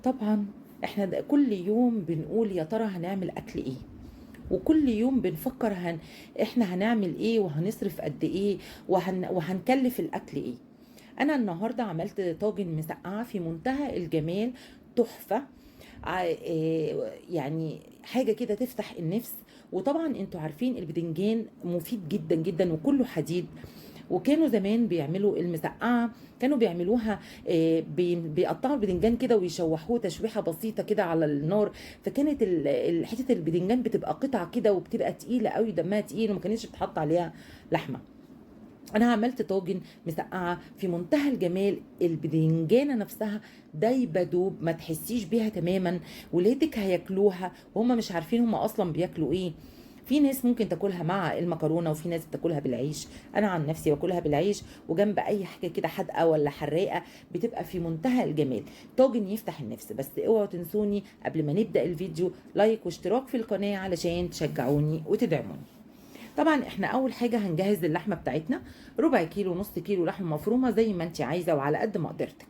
طبعا احنا كل يوم بنقول يا ترى هنعمل اكل ايه، وكل يوم بنفكر احنا هنعمل ايه وهنصرف قد ايه، وهنكلف الاكل ايه. انا النهارده عملت طاجن مسقعه في منتهى الجمال، تحفه. يعني حاجه كده تفتح النفس. وطبعا انتوا عارفين البدنجان مفيد جدا جدا وكله حديد. وكانوا زمان بيعملوا المسقعه، كانوا بيعملوها بيقطعوا البدنجان كده ويشوحوه تشويحه بسيطه كده على النار. فكانت حته البدنجان بتبقى قطع كده وبتبقى تقيله قوي، دمها تقيل وما كانتش بتحط عليها لحمه. انا عملت طاجن مسقعه في منتهى الجمال، البدنجانه نفسها دايبه دوب ما تحسيش بيها تماما. ولادك هياكلوها وهم مش عارفين هم اصلا بياكلوا ايه. في ناس ممكن تاكلها مع المكرونه وفي ناس بتاكلها بالعيش. انا عن نفسي باكلها بالعيش وجنب اي حاجه كده حادقه ولا حراقه، بتبقى في منتهى الجمال. طاجن يفتح النفس. بس اوعوا تنسوني قبل ما نبدا الفيديو لايك واشتراك في القناه علشان تشجعوني وتدعموني. طبعا احنا اول حاجه هنجهز اللحمه بتاعتنا، ربع كيلو نص كيلو لحمه مفرومه زي ما انت عايزه وعلى قد مقدرتك.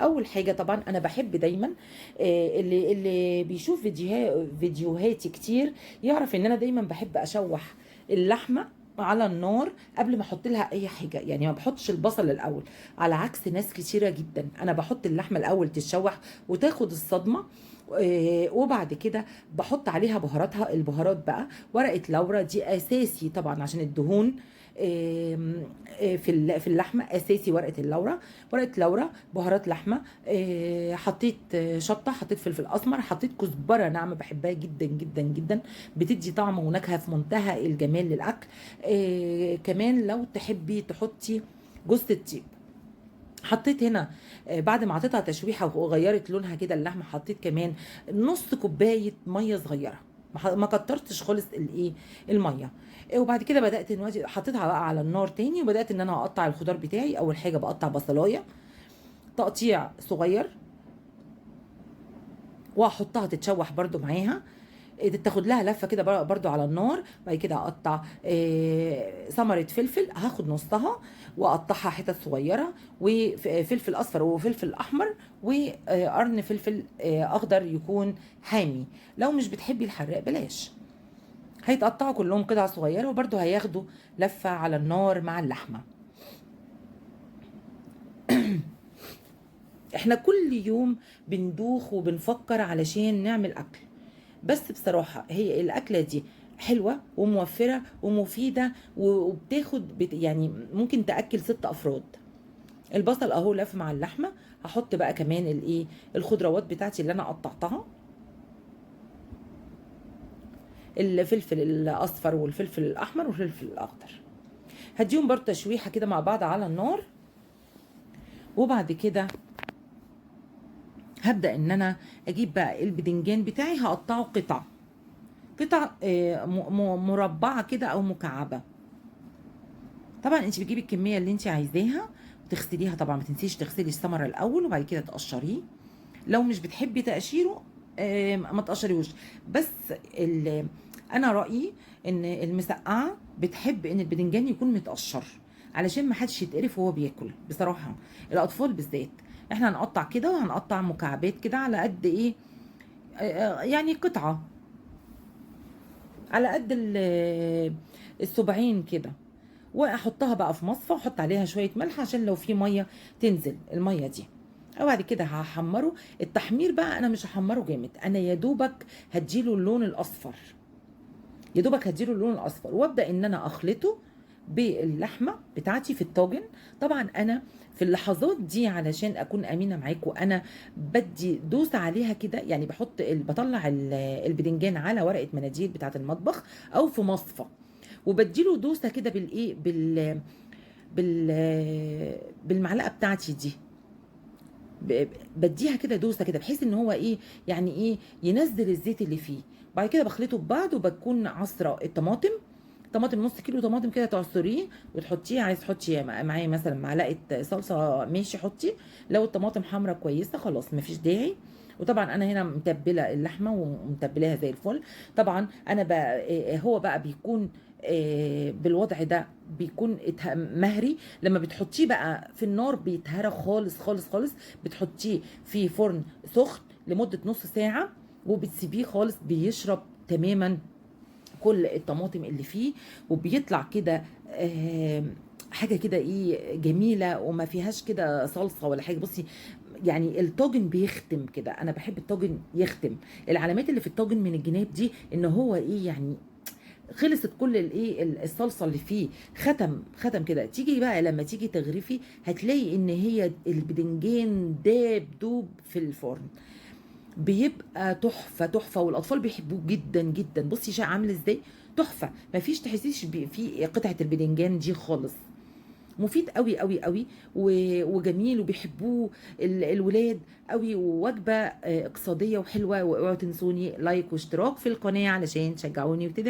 اول حاجه طبعا انا بحب دايما، اللي بيشوف فيديوهاتي كتير يعرف ان انا دايما بحب اشوح اللحمه على النار قبل ما احط لها اي حاجه. يعني ما بحطش البصل الاول، على عكس ناس كتيره جدا. انا بحط اللحمه الاول تتشوح وتاخد الصدمه، وبعد كده بحط عليها بهاراتها. البهارات بقى ورقه لورا دي اساسي طبعا عشان الدهون. في اللحمه اساسي ورقه اللورا. ورقه لورا، بهارات لحمه، حطيت شطه، حطيت فلفل اسمر، حطيت كزبره ناعمه بحبها جدا جدا جدا، بتدي طعم ونكهه في منتهى الجمال للاكل. كمان لو تحبي تحطي جوز الطيب. حطيت هنا بعد ما عطيتها تشويحه وغيرت لونها كده اللحمه، حطيت كمان نص كوبايه ميه صغيره. ما كترتش خالص الايه، الميه. وبعد كده بدات دلوقتي حطيتها بقى على النار تاني، وبدات ان انا اقطع الخضار بتاعي. اول حاجه بقطع بصلايه تقطيع صغير واحطها تتشوح برده معاها، تاخد لها لفه كده برضو على النار. بعد كده اقطع ثمره فلفل، هاخد نصها واقطعها حتت صغيره، وفلفل اصفر وفلفل احمر وقرن فلفل اخضر يكون حامي. لو مش بتحبي الحراق بلاش. هيتقطعوا كلهم قطع صغيره وبرضو هياخدوا لفه على النار مع اللحمه. احنا كل يوم بندوخ وبنفكر علشان نعمل اكل، بس بصراحة هي الأكلة دي حلوة وموفرة ومفيدة وبتاخد يعني ممكن تأكل 6 أفراد. البصل أهو لف مع اللحمة. هحط بقى كمان الإيه، الخضروات بتاعتي اللي أنا قطعتها، الفلفل الأصفر والفلفل الأحمر والفلفل الأخضر. هديهم برضه تشويحة كده مع بعض على النار. وبعد كده هبدأ إن أنا أجيب بقى البدنجان بتاعي، هقطعه قطع مربعة كده أو مكعبة. طبعا انت بتجيبي الكميه اللي انت عايزاها وتغسليها. طبعا ما تنسيش تغسلي الثمره الاول وبعد كده تقشريه. لو مش بتحبي تقشيره ما تقشريهوش. بس انا رايي ان المسقعه بتحب ان البدنجان يكون متقشر علشان ما حدش يتقرف وهو بياكل بصراحه، الاطفال بالذات. احنا هنقطع كده وهنقطع مكعبات كده على قد ايه، يعني قطعه على قد السبعين كده. واحطها بقى في مصفى واحط عليها شويه ملح عشان لو في ميه تنزل الميه دي. وبعد كده هحمره. التحمير بقى انا مش هحمره جامد، انا يا دوبك هديله اللون الاصفر، يا دوبك هديله اللون الاصفر وابدا ان انا اخلطه باللحمه بتاعتي في الطاجن. طبعا انا في اللحظات دي علشان اكون امينه معاكم انا بدي دوسه عليها كده، يعني بطلع البدنجان على ورقه مناديل بتاعه المطبخ او في مصفى، وبديله دوسه كده بالايه بال بالمعلقه بتاعتي دي. بديها كده دوسه كده بحيث ان هو ايه، يعني ايه، ينزل الزيت اللي فيه. بعد كده بخلطه ببعض وبكون عصره الطماطم. طماطم نص كيلو طماطم كده تعصريه وتحطيه. عايز تحطي معاه مثلا معلقه صلصه ماشي حطي. لو الطماطم حمرا كويسه خلاص مفيش داعي. وطبعا انا هنا متبله اللحمه ومتبلاها زي الفل. طبعا انا بقى هو بقى بيكون بالوضع ده بيكون مهري. لما بتحطيه بقى في النار بيتهرى خالص خالص خالص. بتحطيه في فرن سخن لمده نص ساعه، وبتسيبيه خالص بيشرب تماما كل الطماطم اللي فيه، وبيطلع كده حاجه كده ايه جميله، وما فيهاش كده صلصه ولا حاجه. بصي يعني الطاجن بيختم كده، انا بحب الطاجن يختم. العلامات اللي في الطاجن من الجناب دي ان هو ايه يعني خلصت كل الايه الصلصه اللي فيه، ختم كده. تيجي بقى لما تيجي تغرفي هتلاقي ان هي البدنجان داب دوب في الفرن، بيبقى تحفه تحفه، والاطفال بيحبوه جدا جدا. بصي شا عامل ازاي، تحفه، مفيش تحسيش في قطعه البدنجان دي خالص. مفيد قوي قوي قوي وجميل وبيحبوه الولاد قوي، ووجبه اقتصاديه وحلوه. واوعوا تنسوني لايك واشتراك في القناه علشان تشجعوني وتدعموني.